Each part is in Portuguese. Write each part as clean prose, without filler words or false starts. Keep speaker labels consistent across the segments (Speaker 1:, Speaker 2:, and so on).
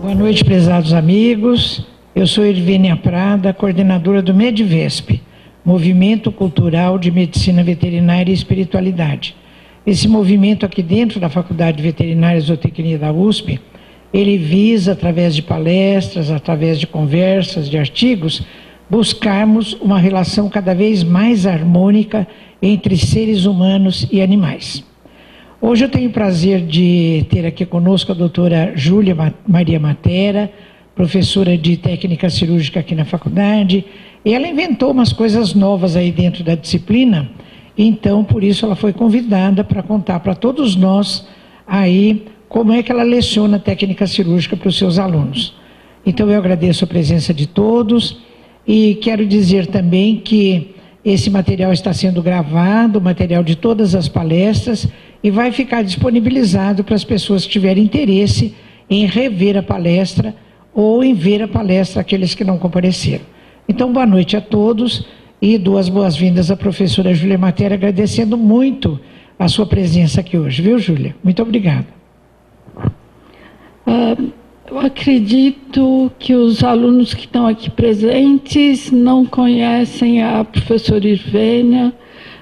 Speaker 1: Boa noite, prezados amigos. Eu sou Irvênia Prada, coordenadora do Medvesp, Movimento Cultural de Medicina Veterinária e Espiritualidade. Esse movimento aqui dentro da Faculdade de Veterinária e Zootecnia da USP, ele visa, através de palestras, através de conversas, de artigos, buscarmos uma relação cada vez mais harmônica entre seres humanos e animais. Hoje eu tenho o prazer de ter aqui conosco a doutora Júlia Maria Matera, professora de técnica cirúrgica aqui na faculdade, e ela inventou umas coisas novas aí dentro da disciplina, então por isso ela foi convidada para contar para todos nós aí como é que ela leciona técnica cirúrgica para os seus alunos. Então eu agradeço a presença de todos e quero dizer também que esse material está sendo gravado, o material de todas as palestras, e vai ficar disponibilizado para as pessoas que tiverem interesse em rever a palestra ou em ver a palestra aqueles que não compareceram. Então, boa noite a todos e dou as boas-vindas à professora Júlia Matera, agradecendo muito a sua presença aqui hoje, viu, Júlia? Muito obrigada.
Speaker 2: Eu acredito que os alunos que estão aqui presentes não conhecem a professora Irvênia,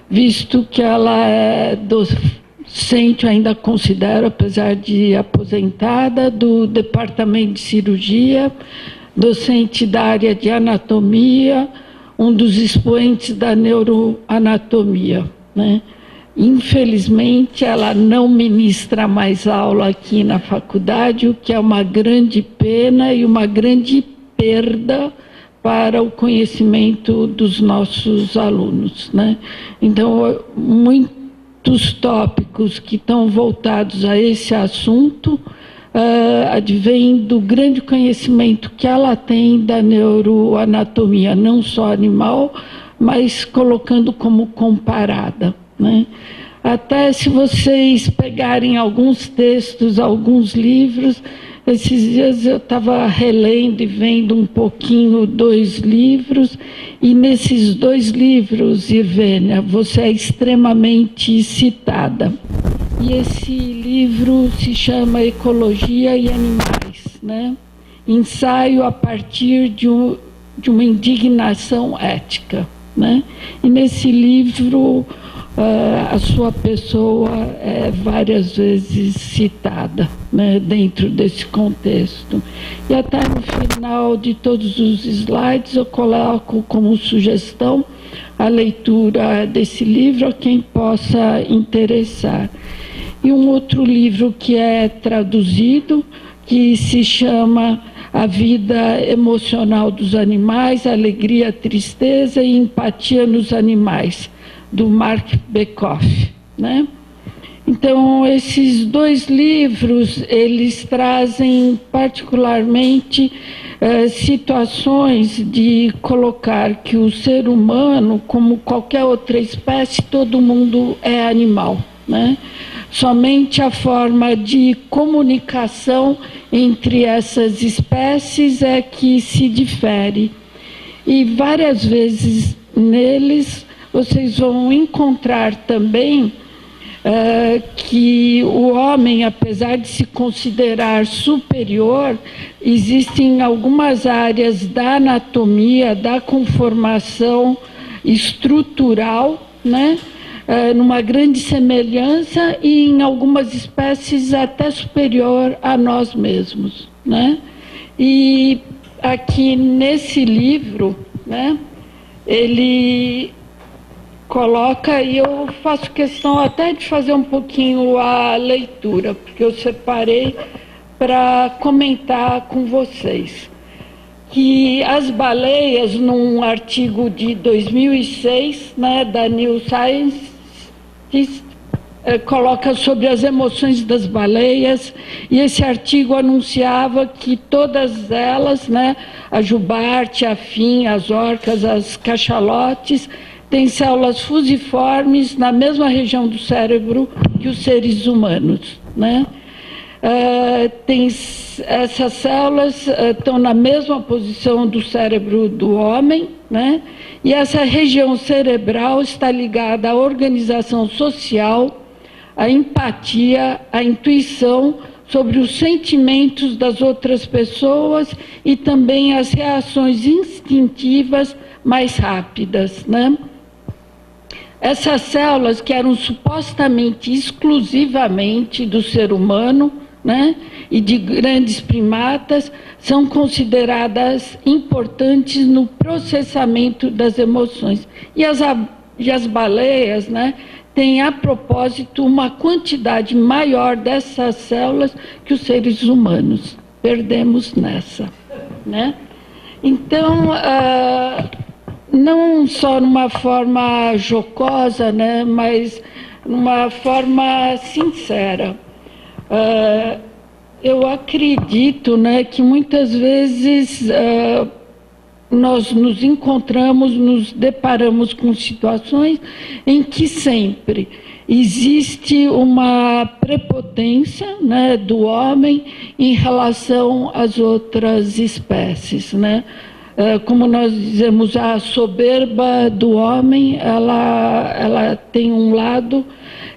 Speaker 2: visto que ela é docente, ainda considero, apesar de aposentada, do Departamento de Cirurgia, docente da área de Anatomia, um dos expoentes da Neuroanatomia, né? Infelizmente, ela não ministra mais aula aqui na faculdade, o que é uma grande pena e uma grande perda para o conhecimento dos nossos alunos, né? Então, muitos tópicos que estão voltados a esse assunto advêm do grande conhecimento que ela tem da neuroanatomia, não só animal, mas colocando como comparada, né? Até se vocês pegarem alguns textos, alguns livros, esses dias eu estava relendo e vendo um pouquinho 2 livros, e nesses 2 livros, Irvênia, você é extremamente citada. E esse livro se chama Ecologia e Animais, né? Ensaio a partir de uma indignação ética, né? E nesse livro a sua pessoa é várias vezes citada, né, dentro desse contexto. E até no final de todos os slides eu coloco como sugestão a leitura desse livro a quem possa interessar. E um outro livro que é traduzido, que se chama A Vida Emocional dos Animais, Alegria, Tristeza e Empatia nos Animais, do Mark Bekoff, né? Então, esses 2 livros, eles trazem particularmente situações de colocar que o ser humano, como qualquer outra espécie, todo mundo é animal, né? Somente a forma de comunicação entre essas espécies é que se difere. E várias vezes neles vocês vão encontrar também que o homem, apesar de se considerar superior, existem algumas áreas da anatomia, da conformação estrutural, né? Numa grande semelhança e em algumas espécies até superior a nós mesmos, né? E aqui nesse livro, né, ele coloca, e eu faço questão até de fazer um pouquinho a leitura, porque eu separei para comentar com vocês, que as baleias, num artigo de 2006, né, da New Science, coloca sobre as emoções das baleias, e esse artigo anunciava que todas elas, né, a jubarte, a afim, as orcas, as cachalotes, têm células fusiformes na mesma região do cérebro que os seres humanos, né? essas células estão na mesma posição do cérebro do homem, né? E essa região cerebral está ligada à organização social, à empatia, à intuição sobre os sentimentos das outras pessoas e também as reações instintivas mais rápidas, né? Essas células, que eram supostamente exclusivamente do ser humano, né, e de grandes primatas, são consideradas importantes no processamento das emoções. E as baleias, né, têm, a propósito, uma quantidade maior dessas células que os seres humanos. Perdemos nessa, né? Então, não só numa forma jocosa, né, mas numa forma sincera. Eu acredito, né, que muitas vezes nós nos encontramos, nos deparamos com situações em que sempre existe uma prepotência, né, do homem em relação às outras espécies, né? Como nós dizemos, a soberba do homem, ela tem um lado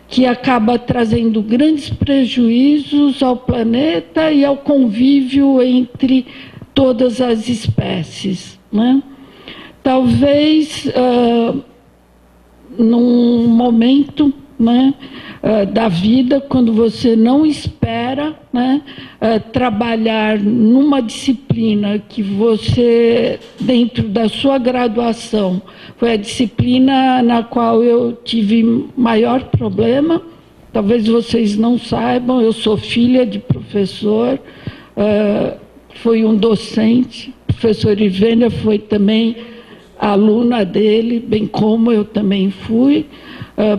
Speaker 2: que acaba trazendo grandes prejuízos ao planeta e ao convívio entre todas as espécies, né? Talvez, num momento, né, da vida, quando você não espera, né, trabalhar numa disciplina que você, dentro da sua graduação, foi a disciplina na qual eu tive maior problema. Talvez vocês não saibam, eu sou filha de professor, foi um docente, o professor Ivênia foi também aluna dele, bem como eu também fui.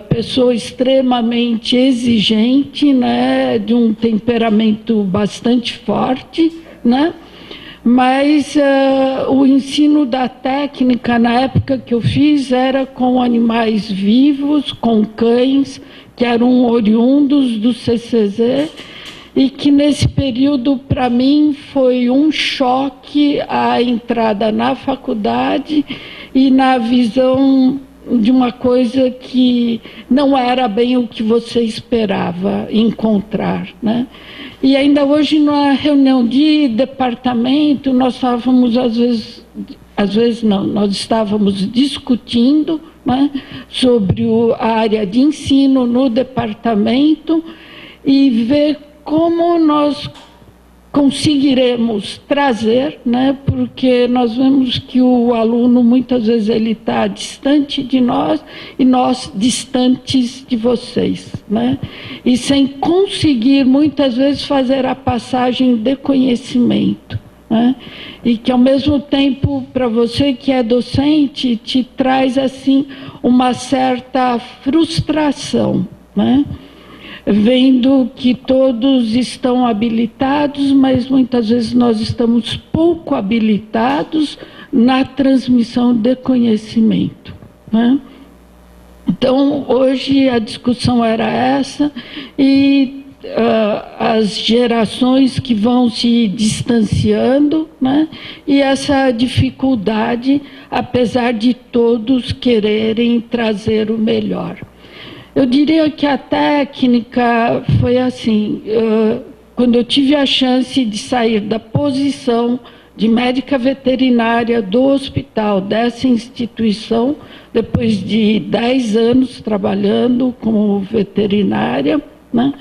Speaker 2: Pessoa extremamente exigente, né, de um temperamento bastante forte, né? Mas o ensino da técnica, na época que eu fiz, era com animais vivos, com cães, que eram oriundos do CCZ, e que nesse período, para mim, foi um choque a entrada na faculdade e na visão de uma coisa que não era bem o que você esperava encontrar, né? E ainda hoje, na reunião de departamento, nós estávamos, às vezes não, nós estávamos discutindo, né, sobre a área de ensino no departamento e ver como nós conseguiremos trazer, né, porque nós vemos que o aluno, muitas vezes, ele está distante de nós e nós distantes de vocês, né? E sem conseguir, muitas vezes, fazer a passagem de conhecimento, né? E que, ao mesmo tempo, para você que é docente, te traz, assim, uma certa frustração, né? Vendo que todos estão habilitados, mas muitas vezes nós estamos pouco habilitados na transmissão de conhecimento, né? Então, hoje a discussão era essa, e as gerações que vão se distanciando, né? E essa dificuldade, apesar de todos quererem trazer o melhor. Eu diria que a técnica foi assim, quando eu tive a chance de sair da posição de médica veterinária do hospital, dessa instituição, depois de 10 anos trabalhando como veterinária, né?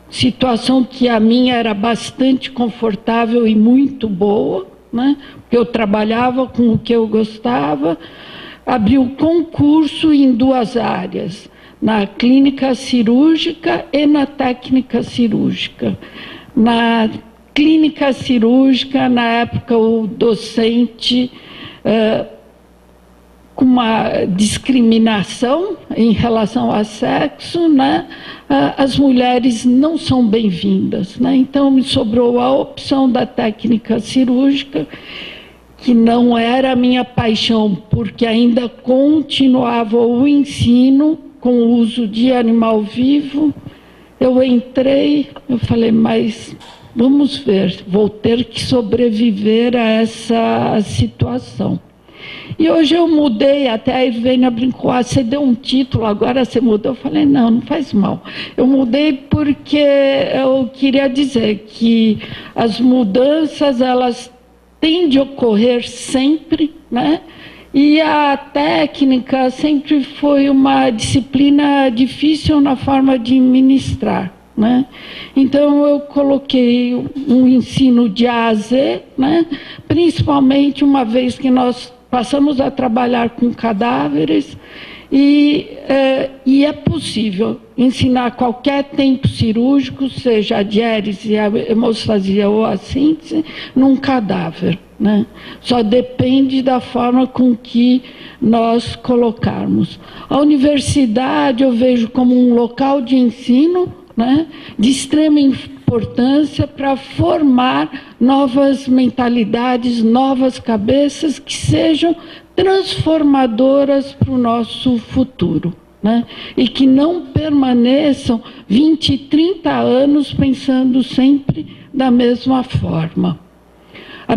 Speaker 2: Situação que a minha era bastante confortável e muito boa, né? Porque eu trabalhava com o que eu gostava, abri o concurso em 2 áreas, na clínica cirúrgica e na técnica cirúrgica. Na clínica cirúrgica, na época, o docente, com uma discriminação em relação ao sexo, né? As mulheres não são bem-vindas, né? Então, me sobrou a opção da técnica cirúrgica, que não era a minha paixão, porque ainda continuava o ensino com o uso de animal vivo, eu entrei, eu falei, mas vamos ver, vou ter que sobreviver a essa situação. E hoje eu mudei, até a Irvênia brincou, você deu um título, agora você mudou. Eu falei, não faz mal. Eu mudei porque eu queria dizer que as mudanças, elas têm de ocorrer sempre, né? E a técnica sempre foi uma disciplina difícil na forma de ministrar, né? Então eu coloquei um ensino de A a Z, né? Principalmente uma vez que nós passamos a trabalhar com cadáveres e é possível ensinar qualquer tempo cirúrgico, seja a diérese, a hemostasia ou a síntese, num cadáver, né? Só depende da forma com que nós colocarmos. A universidade eu vejo como um local de ensino, né, de extrema importância para formar novas mentalidades, novas cabeças que sejam transformadoras para o nosso futuro, né? E que não permaneçam 20, 30 anos pensando sempre da mesma forma. A